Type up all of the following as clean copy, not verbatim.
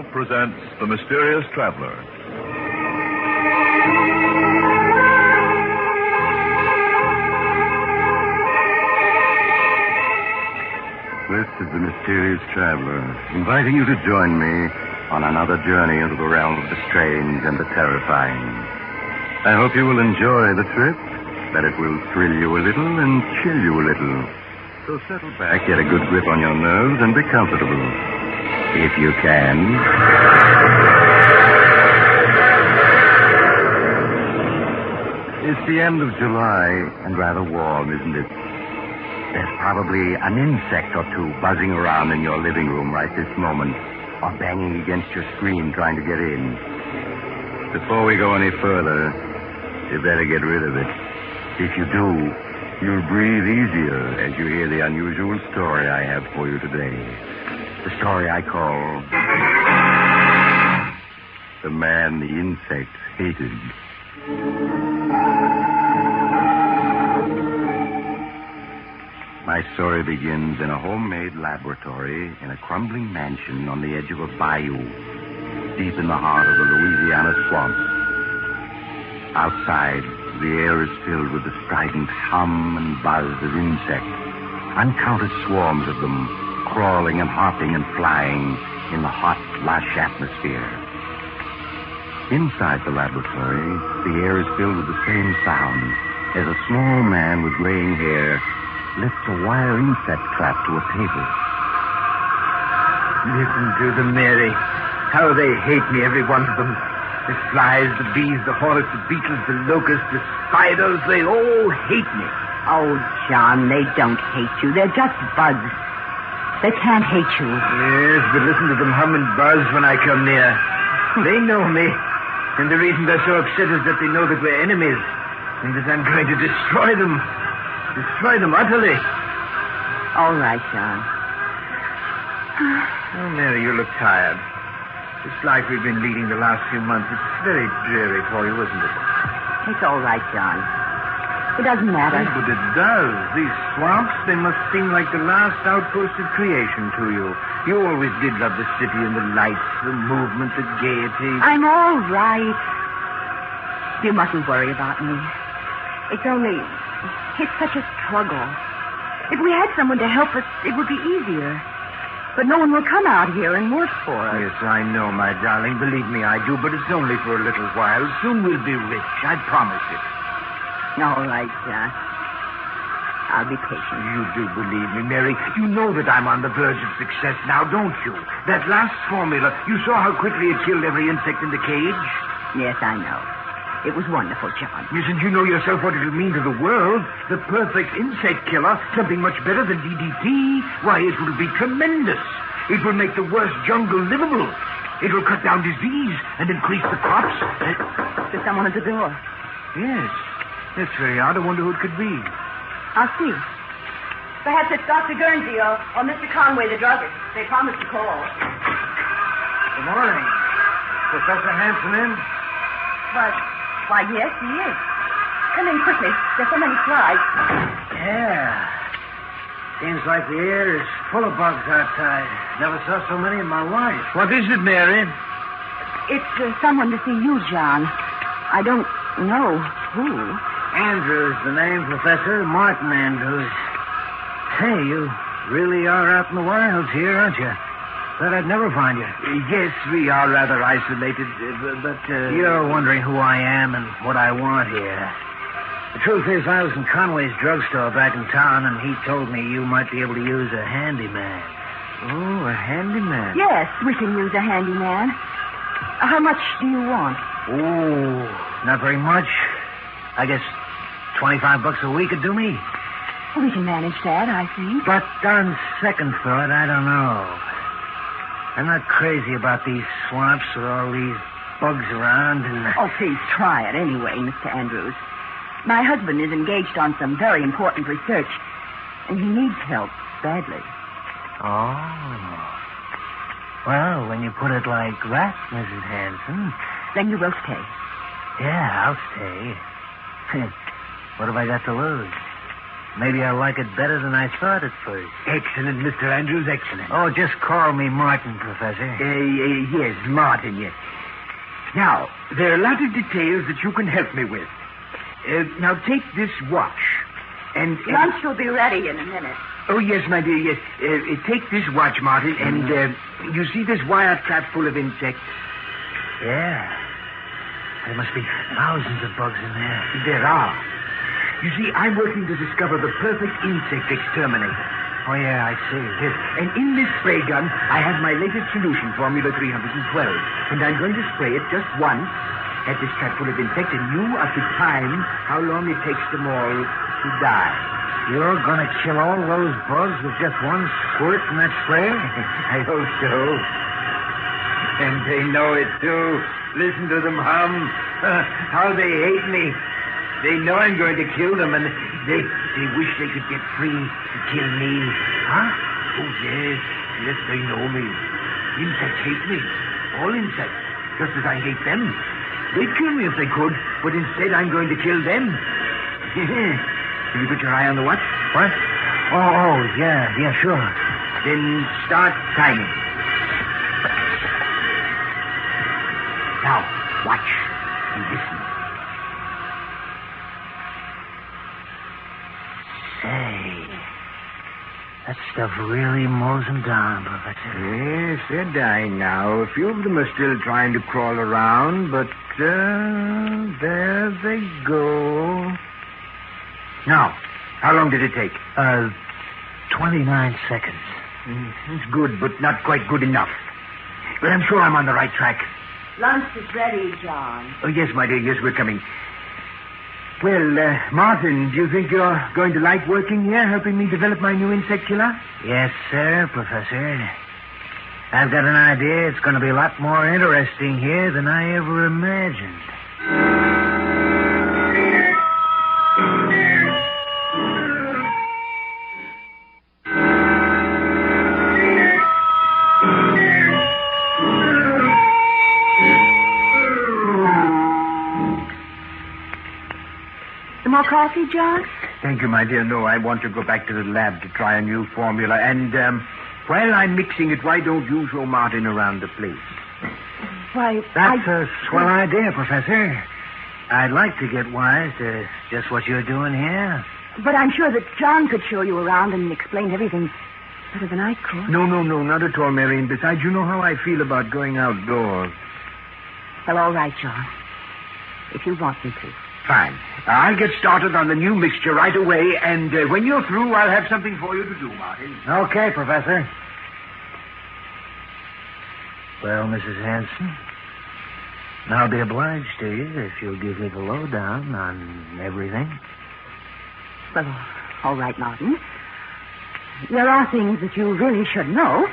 Shoutout presents The Mysterious Traveler. This is The Mysterious Traveler, inviting you to join me on another journey into the realm of the strange and the terrifying. I hope you will enjoy the trip, that it will thrill you a little and chill you a little. So settle back, get a good grip on your nerves, and be comfortable. If you can. It's the end of July, and rather warm, isn't it? There's probably an insect or two buzzing around in your living room right this moment, or banging against your screen trying to get in. Before we go any further, you better get rid of it. If you do, you'll breathe easier as you hear the unusual story I have for you today. The story I call The Man the Insect Hated. My story begins in a homemade laboratory in a crumbling mansion on the edge of a bayou, deep in the heart of the Louisiana swamp. Outside, the air is filled with the strident hum and buzz of insects, uncounted swarms of them, crawling and hopping and flying in the hot, lush atmosphere. Inside the laboratory, the air is filled with the same sound as a small man with graying hair lifts a wire insect trap to a table. Listen to them, Mary. How they hate me, every one of them. The flies, the bees, the hornets, the beetles, the locusts, the spiders, they all hate me. Oh, John, they don't hate you. They're just bugs. They can't hate you. Yes, but listen to them hum and buzz when I come near. They know me. And the reason they're so upset is that they know that we're enemies. And that I'm going to destroy them. Destroy them utterly. All right, John. Oh, Mary, you look tired. This life we've been leading the last few months, it's very dreary for you, isn't it? It's all right, John. It doesn't matter. Oh, but it does. These swamps, they must seem like the last outpost of creation to you. You always did love the city and the lights, the movement, the gaiety. I'm all right. You mustn't worry about me. It's such a struggle. If we had someone to help us, it would be easier. But no one will come out here and work for us. Yes, I know, my darling. Believe me, I do. But it's only for a little while. Soon we'll be rich. I promise it. All right, John. I'll be patient. You do believe me, Mary. You know that I'm on the verge of success now, don't you? That last formula, you saw how quickly it killed every insect in the cage? Yes, I know. It was wonderful, John. Yes, and you know yourself what it'll mean to the world. The perfect insect killer, something much better than DDT. Why, it will be tremendous. It will make the worst jungle livable. It will cut down disease and increase the crops. There's someone at the door. Yes. That's very odd. I wonder who it could be. I'll see. Perhaps it's Dr. Guernsey or Mr. Conway, the druggist. They promised to call. Good morning. Professor Hanson in? Why, yes, he is. Come in quickly. There's so many flies. Yeah. Seems like the air is full of bugs outside. Never saw so many in my life. What is it, Mary? It's someone to see you, John. I don't know who. Andrews, the name, Professor. Martin Andrews. Hey, you really are out in the wilds here, aren't you? Thought I'd never find you. Yes, we are rather isolated, but... You're wondering who I am and what I want here. The truth is, I was in Conway's drugstore back in town, and he told me you might be able to use a handyman. Oh, a handyman? Yes, we can use a handyman. How much do you want? Oh, not very much. I guess $25 a week would do me. We can manage that, I think. But on second thought, I don't know. I'm not crazy about these swamps with all these bugs around and... Oh, please try it anyway, Mr. Andrews. My husband is engaged on some very important research, and he needs help badly. Oh. Well, when you put it like that, Mrs. Hanson... Then you will stay. Yeah, I'll stay. What have I got to lose? Maybe I'll like it better than I thought at first. Excellent, Mr. Andrews, excellent. Oh, just call me Martin, Professor. Yes, Martin, yes. Now, there are a lot of details that you can help me with. Now, take this watch. And Lunch will be ready in a minute. Oh, yes, my dear, yes. Take this watch, Martin, and you see this wire trap full of insects? Yeah. There must be thousands of bugs in there. There are. You see, I'm working to discover the perfect insect exterminator. Oh, yeah, I see. Yes, and in this spray gun, I have my latest solution, Formula 312. And I'm going to spray it just once at this trap full of insects, and you are to time how long it takes them all to die. You're going to kill all those bugs with just one squirt from that spray? I hope so. And they know it, too. Listen to them hum. How they hate me. They know I'm going to kill them, and they wish they could get free to kill me. Huh? Oh, yes. Yes, they know me. Insects hate me. All insects. Just as I hate them. They'd kill me if they could, but instead I'm going to kill them. Have you put your eye on the watch? What? Oh, yeah, sure. Then start timing. Now, watch and listen. Say, that stuff really mows them down, Professor. Yes, they're dying now. A few of them are still trying to crawl around, but there they go. Now, how long did it take? 29 seconds. It's good, but not quite good enough. But I'm sure I'm on the right track. Lunch is ready, John. Oh, yes, my dear, yes, we're coming. Well, Martin, do you think you're going to like working here, helping me develop my new insect killer? Yes, sir, Professor. I've got an idea it's going to be a lot more interesting here than I ever imagined. Some more coffee, John? Thank you, my dear. No, I want to go back to the lab to try a new formula. And while I'm mixing it, why don't you show Martin around the place? Why, That's a swell idea, Professor. I'd like to get wise to just what you're doing here. But I'm sure that John could show you around and explain everything better than I could. No, not at all, Mary. And besides, you know how I feel about going outdoors. Well, all right, John. If you want me to. Fine. I'll get started on the new mixture right away, and when you're through, I'll have something for you to do, Martin. Okay, Professor. Well, Mrs. Hanson, I'll be obliged to you if you'll give me the lowdown on everything. Well, all right, Martin. There are things that you really should know.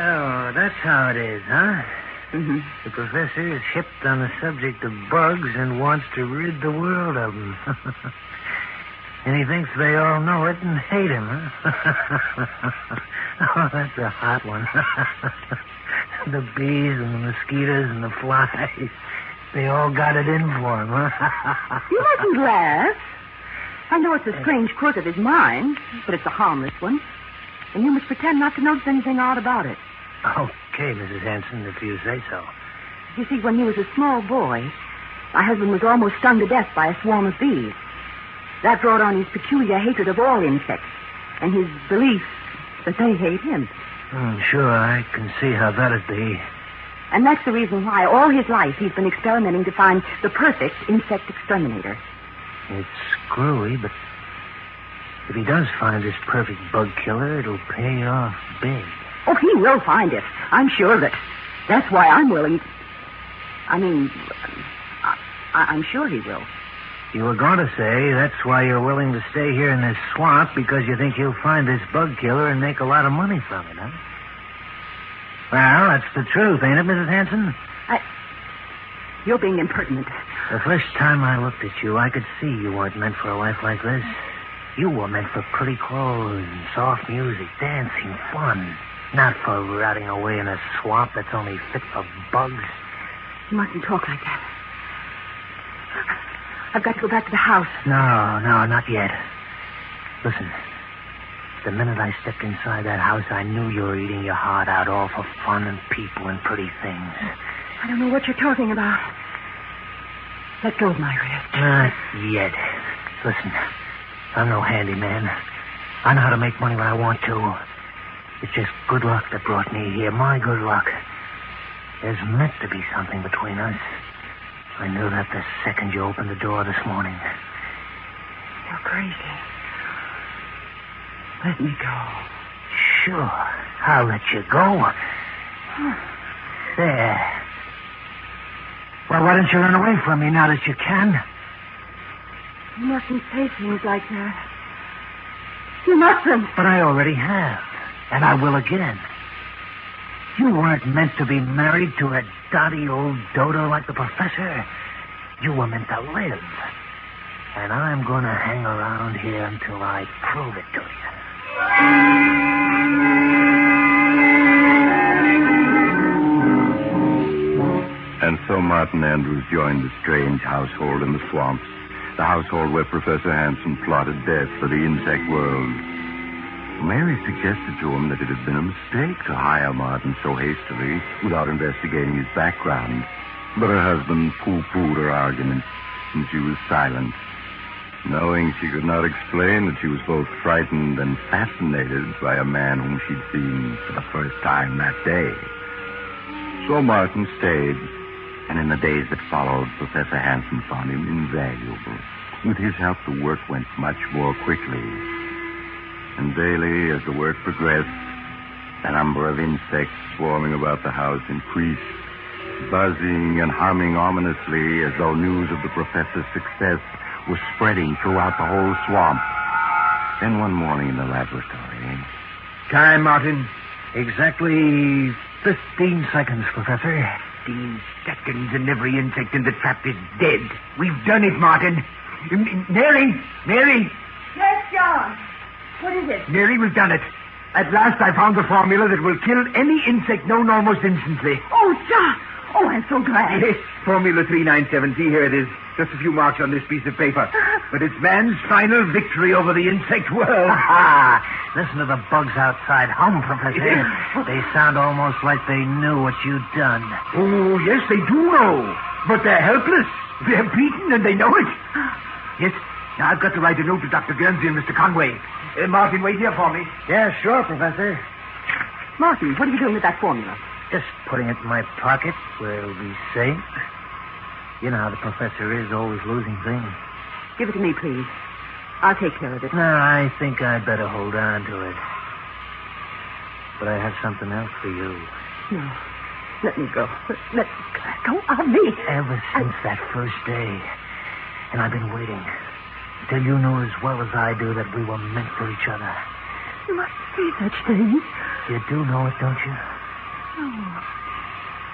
Oh, that's how it is, huh? Mm-hmm. The professor is hipped on the subject of bugs and wants to rid the world of them. And he thinks they all know it and hate him, huh? Oh, that's a hot one. The bees and the mosquitoes and the flies, they all got it in for him, huh? You mustn't laugh. I know it's a strange quirk of his mind, but it's a harmless one. And you must pretend not to notice anything odd about it. Okay, Mrs. Hanson, if you say so. You see, when he was a small boy, my husband was almost stung to death by a swarm of bees. That brought on his peculiar hatred of all insects and his belief that they hate him. Sure, I can see how that'd be. And that's the reason why all his life he's been experimenting to find the perfect insect exterminator. It's screwy, but if he does find this perfect bug killer, it'll pay off big. Oh, he will find it. I'm sure of it. That's why I'm willing. I'm sure he will. You were going to say that's why you're willing to stay here in this swamp, because you think he'll find this bug killer and make a lot of money from it, huh? Well, that's the truth, ain't it, Mrs. Hanson? You're being impertinent. The first time I looked at you, I could see you weren't meant for a life like this. You were meant for pretty clothes and soft music, dancing, fun. Not for rotting away in a swamp that's only fit for bugs. You mustn't talk like that. I've got to go back to the house. No, not yet. Listen, the minute I stepped inside that house, I knew you were eating your heart out all for fun and people and pretty things. I don't know what you're talking about. Let go of my wrist. Not yet. Listen, I'm no handyman. I know how to make money when I want to. It's just good luck that brought me here. My good luck. There's meant to be something between us. I knew that the second you opened the door this morning. You're crazy. Let me go. Sure. I'll let you go. There. Well, why don't you run away from me now that you can? You mustn't say things like that. You mustn't. But I already have. And I will again. You weren't meant to be married to a dotty old dodo like the professor. You were meant to live. And I'm going to hang around here until I prove it to you. And so Martin Andrews joined the strange household in the swamps, the household where Professor Hanson plotted death for the insect world. Mary suggested to him that it had been a mistake to hire Martin so hastily without investigating his background. But her husband pooh-poohed her argument, and she was silent, knowing she could not explain that she was both frightened and fascinated by a man whom she'd seen for the first time that day. So Martin stayed, and in the days that followed, Professor Hanson found him invaluable. With his help, the work went much more quickly. And daily, as the work progressed, the number of insects swarming about the house increased, buzzing and humming ominously as though news of the professor's success was spreading throughout the whole swamp. Then one morning in the laboratory... Time, Martin. Exactly 15 seconds, Professor. 15 seconds and every insect in the trap is dead. We've done it, Martin. Mary! Yes, John. What is it? Mary, we've done it. At last I found the formula that will kill any insect known almost instantly. Oh, John. Oh, I'm so glad. Yes, Formula 397. See, here it is. Just a few marks on this piece of paper. But it's man's final victory over the insect world. Listen to the bugs outside hum, Professor. They sound almost like they knew what you'd done. Oh, yes, they do know. But they're helpless. They're beaten and they know it. Yes, now I've got to write a note to Dr. Guernsey and Mr. Conway. Martin, wait here for me. Yeah, sure, Professor. Martin, what are you doing with that formula? Just putting it in my pocket where it'll be safe. You know how the professor is, always losing things. Give it to me, please. I'll take care of it. No, I think I'd better hold on to it. But I have something else for you. No. Let me go. Let go of me. Ever since that first day. And I've been waiting. Until you knew as well as I do that we were meant for each other. You mustn't say such things. You do know it, don't you?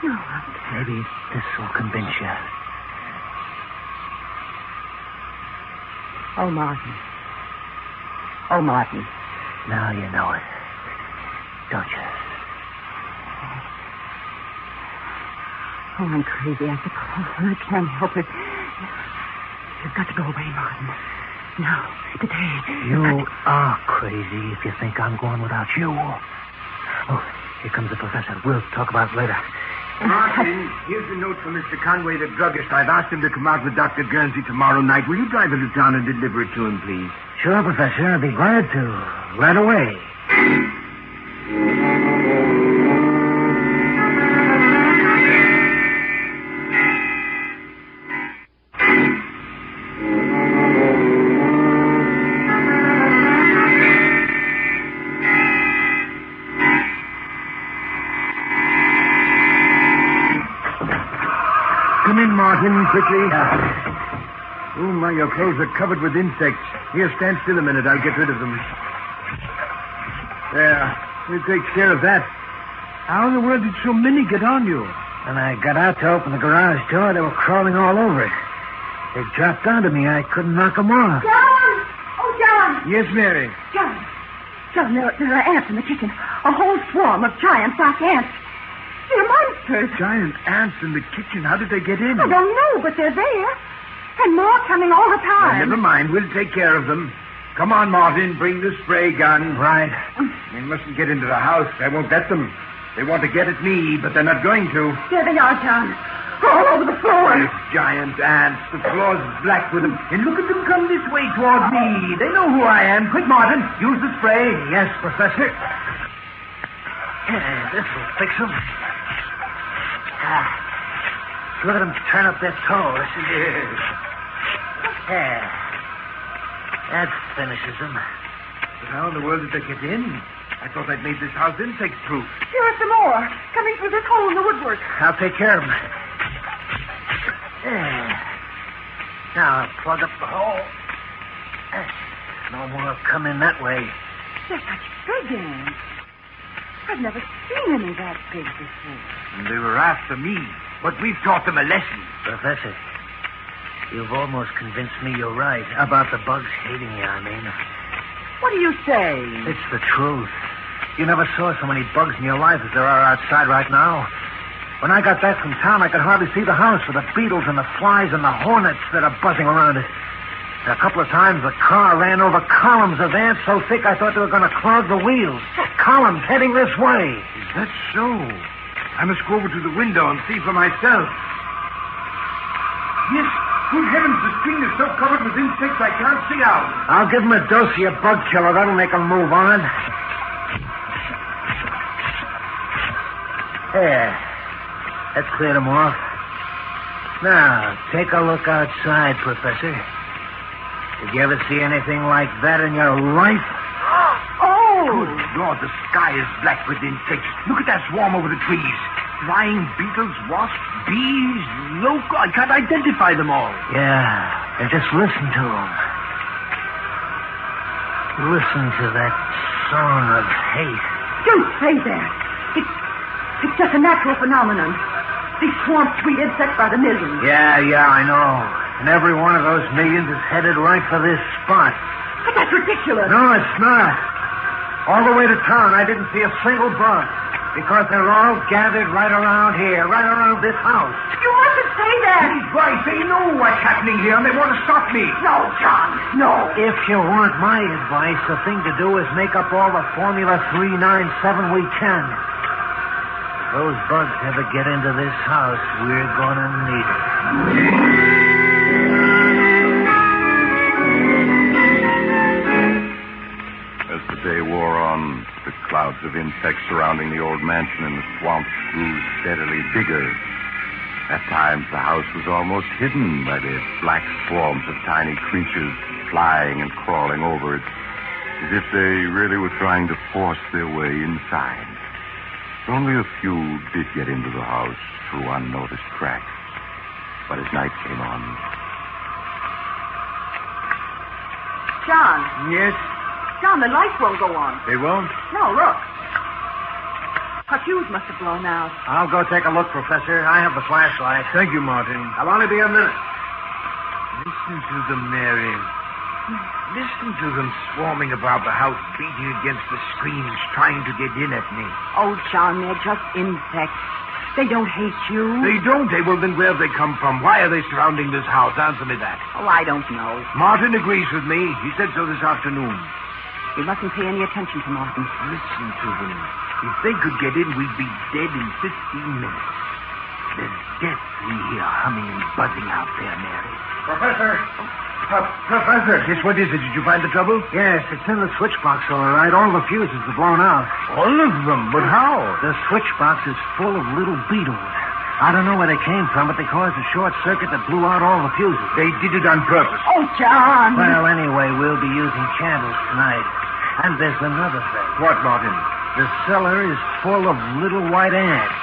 No. Maybe this will convince you. Oh, Martin. Now you know it. Don't you? Oh, I'm crazy, I suppose. I can't help it. You've got to go away, Martin. Now, today. You are crazy if you think I'm going without you. Oh, here comes the professor. We'll talk about it later. Martin, here's a note from Mr. Conway, the druggist. I've asked him to come out with Dr. Guernsey tomorrow night. Will you drive into town and deliver it to him, please? Sure, Professor. I'll be glad to. Right away. Come in, Martin, quickly. Oh, my, your clothes are covered with insects. Here, stand still a minute. I'll get rid of them. There. It takes care of that. How in the world did so many get on you? When I got out to open the garage door, they were crawling all over it. They dropped onto me. I couldn't knock them off. John! Oh, John! Yes, Mary. John, there are ants in the kitchen. A whole swarm of giant black ants. They're monsters. Giant ants in the kitchen. How did they get in? I don't know, but they're there. And more coming all the Well, time. never mind. We'll take care of them. Come on, Martin. Bring the spray gun. Right. They mustn't get into the house. I won't let them. They want to get at me, but they're not going to. There they are, John. All over the floor. These giant ants. The floor's black with them. And look at them come this way toward me. They know who I am. Quick, Martin. Use the spray. Yes, Professor. This will fix them. Look at them turn up their toes. There. That finishes them. But how in the world did they get in? I thought I'd made this house insect-proof. Here are some more. Coming through this hole in the woodwork. I'll take care of them. There. Now I'll plug up the hole. No more come in that way. They're such big ants. I've never seen any that big before. And they were after me. But we've taught them a lesson. Professor, you've almost convinced me you're right about the bugs hating you, I mean. What do you say? It's the truth. You never saw so many bugs in your life as there are outside right now. When I got back from town, I could hardly see the house for the beetles and the flies and the hornets that are buzzing around it. A couple of times the car ran over columns of ants so thick I thought they were going to clog the wheels. Columns heading this way. Is that so? I must go over to the window and see for myself. Yes, good heavens, the screen is so covered with insects I can't see out. I'll give them a dose of your bug killer. That'll make them move on. There. That cleared them off. Now, take a look outside, Professor. Did you ever see anything like that in your life? Oh! Good Lord, the sky is black with insects. Look at that swarm over the trees. Flying beetles, wasps, bees, locusts. I can't identify them all. Yeah, and just listen to them. Listen to that song of hate. Don't say that. It's just a natural phenomenon. These swamp sweet insects by the millions. Yeah, I know. And every one of those millions is headed right for this spot. But that's ridiculous. No, it's not. All the way to town, I didn't see a single bug. Because they're all gathered right around here, right around this house. You mustn't say that. He's right. They know what's happening here, and they want to stop me. No, John, no. If you want my advice, the thing to do is make up all the Formula 397 we can. If those bugs ever get into this house, we're gonna need it. As the day wore on, the clouds of insects surrounding the old mansion in the swamps grew steadily bigger. At times, the house was almost hidden by the black swarms of tiny creatures flying and crawling over it, as if they really were trying to force their way inside. Only a few did get into the house through unnoticed cracks. But as night came on... John. Yes? John, the lights won't go on. They won't? No, look. Our fuse must have blown out. I'll go take a look, Professor. I have the flashlight. Thank you, Martin. I'll only be a minute. Listen to them, Mary. Listen to them swarming about the house, beating against the screens, trying to get in at me. Oh, John, they're just insects. They don't hate you. They don't, eh? Well, then where have they come from? Why are they surrounding this house? Answer me that. Oh, I don't know. Martin agrees with me. He said so this afternoon. You mustn't pay any attention to Martin. Listen to them. If they could get in, we'd be dead in 15 minutes. There's death we hear humming and buzzing out there, Mary. Professor! Professor! Yes, what is it? Did you find the trouble? Yes, it's in the switch box, all right. All the fuses are blown out. All of them? But how? The switch box is full of little beetles. I don't know where they came from, but they caused a short circuit that blew out all the fuses. They did it on purpose. Oh, John! Well, anyway, we'll be using candles tonight. And there's another thing. What, Martin? The cellar is full of little white ants.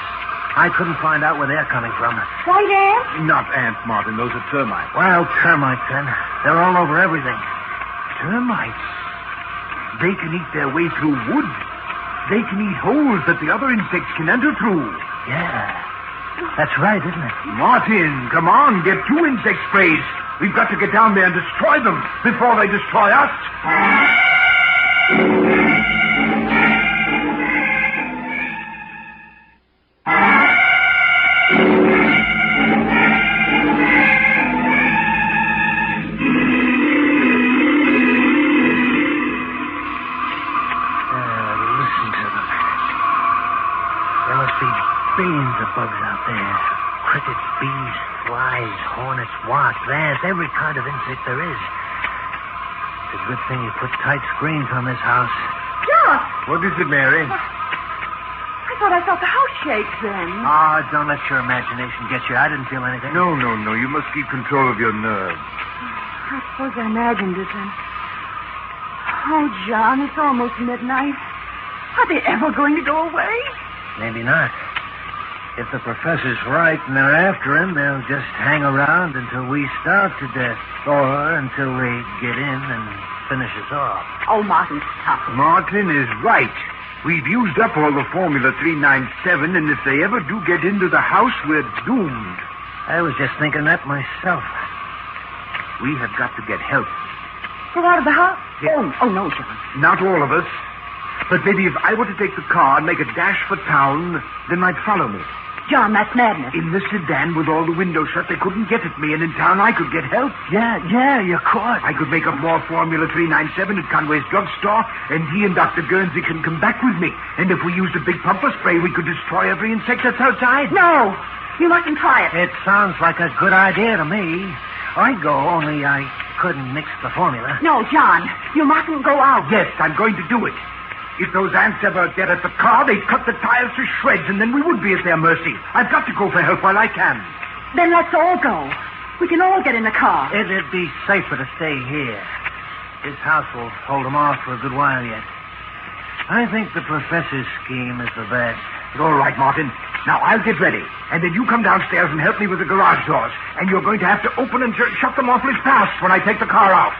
I couldn't find out where they're coming from. White ants? Not ants, Martin. Those are termites. Well, termites, then. They're all over everything. Termites? They can eat their way through wood. They can eat holes that the other insects can enter through. Yeah. That's right, isn't it? Martin, come on. Get 2 insect sprays. We've got to get down there and destroy them before they destroy us. be billions of bugs out there. Crickets, bees, flies, hornets, wasps, ants, every kind of insect there is. It's a good thing you put tight screens on this house. John! What is it, Mary? I thought I felt the house shake then. Oh, don't let your imagination get you. I didn't feel anything. No. You must keep control of your nerves. I suppose I imagined it then. Oh, John, it's almost midnight. Are they ever going to go away? Maybe not. If the professor's right and they're after him, they'll just hang around until we starve to death. Or until they get in and finish us off. Oh, Martin, stop it. Martin is right. We've used up all the Formula 397, and if they ever do get into the house, we're doomed. I was just thinking that myself. We have got to get help. Go out of the house? Yeah. Oh, no, John. Not all of us. But maybe if I were to take the car and make a dash for town, they might follow me. John, that's madness. In the sedan with all the windows shut, they couldn't get at me, and in town I could get help. Yeah, you could. I could make up more Formula 397 at Conway's drugstore, and he and Dr. Guernsey can come back with me. And if we used a big pumper spray, we could destroy every insect that's outside. No, you mustn't try it. It sounds like a good idea to me. I'd go, only I couldn't mix the formula. No, John, you mustn't go out. Yes, I'm going to do it. If those ants ever get at the car, they'd cut the tires to shreds, and then we would be at their mercy. I've got to go for help while I can. Then let's all go. We can all get in the car. It'd be safer to stay here. This house will hold them off for a good while yet. I think the professor's scheme is the best. All right, Martin. Now, I'll get ready. And then you come downstairs and help me with the garage doors. And you're going to have to open and shut them awfully fast when I take the car out.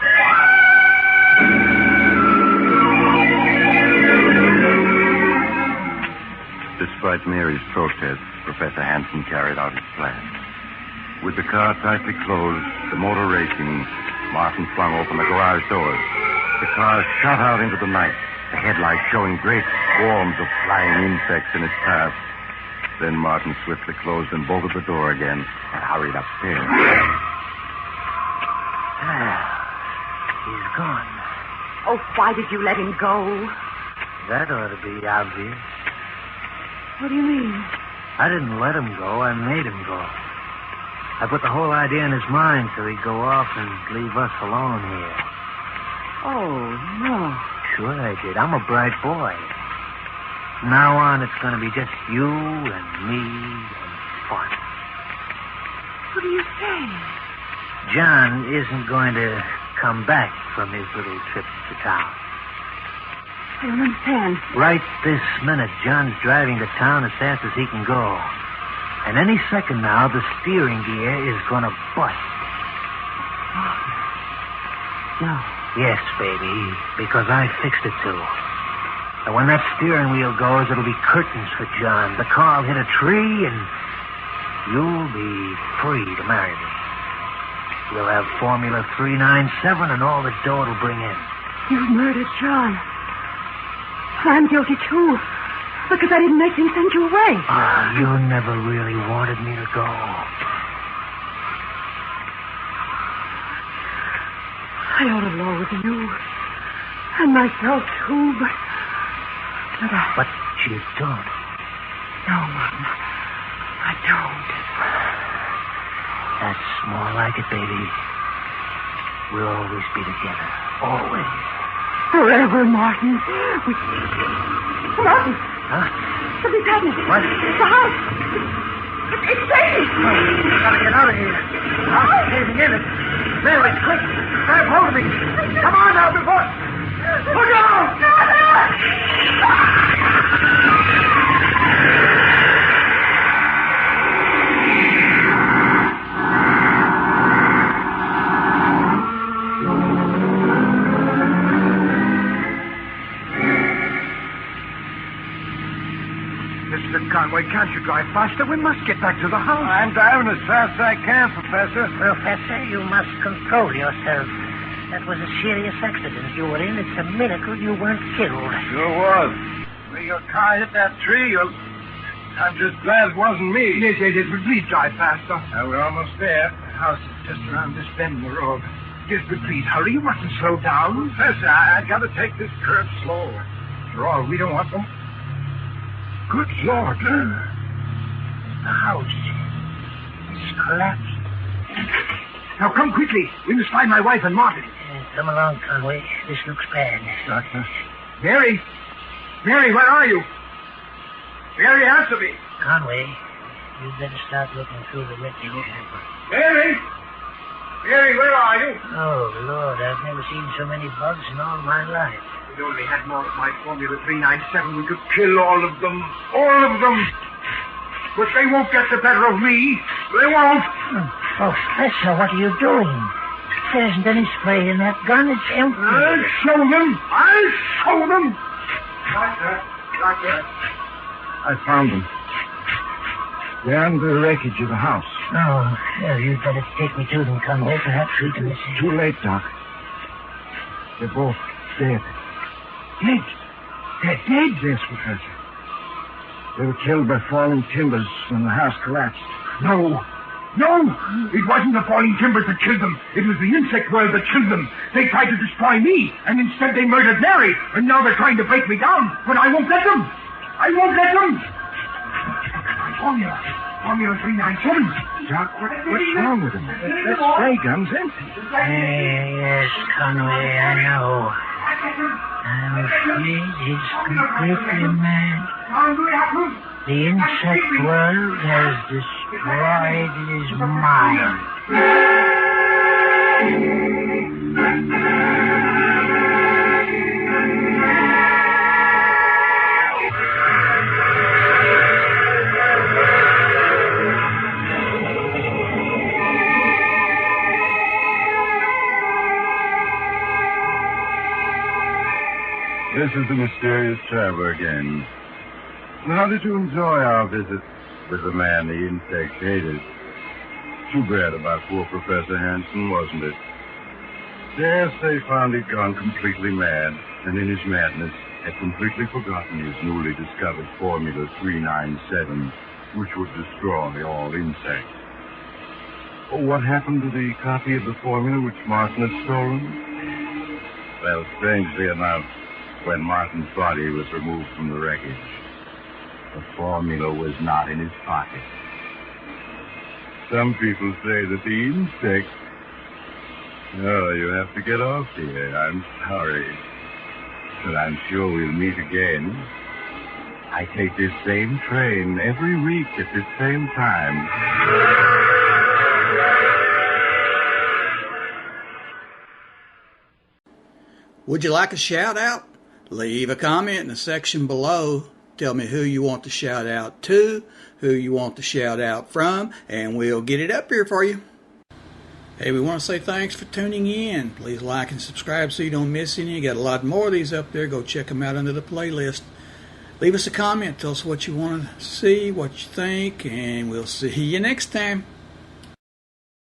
Despite Mary's protests, Professor Hanson carried out his plan. With the car tightly closed, the motor racing, Martin flung open the garage doors. The car shot out into the night, the headlights showing great swarms of flying insects in its path. Then Martin swiftly closed and bolted the door again and hurried upstairs. He's gone. Oh, why did you let him go? That ought to be obvious. What do you mean? I didn't let him go. I made him go. I put the whole idea in his mind so he'd go off and leave us alone here. Oh, no. Sure I did. I'm a bright boy. From now on, it's going to be just you and me and fun. What are you saying? John isn't going to come back from his little trip to town. I don't understand. Right this minute, John's driving to town as fast as he can go. And any second now, the steering gear is going to bust. Oh, no. Yes, baby, because I fixed it to. And when that steering wheel goes, it'll be curtains for John. The car will hit a tree, and you'll be free to marry me. We'll have Formula 397 and all the dough it'll bring in. You murdered John. I'm guilty, too. Because I didn't make him send you away. Ah, you never really wanted me to go. I ought to law with you. And myself, too, but I... But you don't. No, Martin. I don't. That's more like it, baby. We'll always be together. Always. Forever, Martin. Martin! Huh? Something's happening. What? The house. It's shaking. Oh, we gotta get out of here. The house is caving in. Mary, quick. Grab hold of me. Come on now, before... Look out! Mr. Conway, can't you drive faster? We must get back to the house. I'm driving as fast as I can, Professor. Professor, you must control yourself. That was a serious accident you were in. It's a miracle you weren't killed. Sure was. When your car hit that tree, I'm just glad it wasn't me. Yes, but please drive faster. We're almost there. The house is just around this bend in the road. Yes, but please hurry. You mustn't slow down. Professor, I got to take this curve slow. After all, we don't want them. Good Lord. house. It's collapsed. Now come quickly. We must find my wife and Martin. Come along, Conway. This looks bad. Doctor. Mary? Mary, where are you? Mary, answer me. Conway, you'd better start looking through the wreckage. Mary? Mary, where are you? Oh, Lord, I've never seen so many bugs in all my life. If we only had more of my Formula 397, we could kill all of them. All of them. But they won't get the better of me. They won't. Oh, Professor, what are you doing? There isn't any spray in that gun. It's empty. I'll show them. I'll show them. Doctor. I found them. They're under the wreckage of the house. Oh, well, you'd better take me to them, Conway. Perhaps we can listen. Too late, Doc. They're both dead. Dead? They're dead? Yes, Professor. They were killed by falling timbers when the house collapsed. No. No! It wasn't the falling timbers that killed them. It was the insect world that killed them. They tried to destroy me, and instead they murdered Mary, and now they're trying to break me down, but I won't let them. I won't let them. Formula 397. Doc, what's wrong with him? That spray gun's empty. Yes, Conway, I know. I'm afraid he's completely mad. The insect world has destroyed his mind. This is the mysterious traveler again. How did you enjoy our visit with the man the insect hated? Too bad about poor Professor Hanson, wasn't it? Yes, they found he'd gone completely mad, and in his madness had completely forgotten his newly discovered Formula 397, which would destroy all insects. Oh, what happened to the copy of the formula which Martin had stolen? Well, strangely enough, when Martin's body was removed from the wreckage, the formula was not in his pocket. Some people say that the insect... Oh, you have to get off, dear. I'm sorry. But I'm sure we'll meet again. I take this same train every week at this same time. Would you like a shout out? Leave a comment in the section below. Tell me who you want to shout out to, who you want to shout out from, and we'll get it up here for you. Hey, we want to say thanks for tuning in. Please like and subscribe so you don't miss any. You got a lot more of these up there. Go check them out under the playlist. Leave us a comment. Tell us what you want to see, what you think, and we'll see you next time.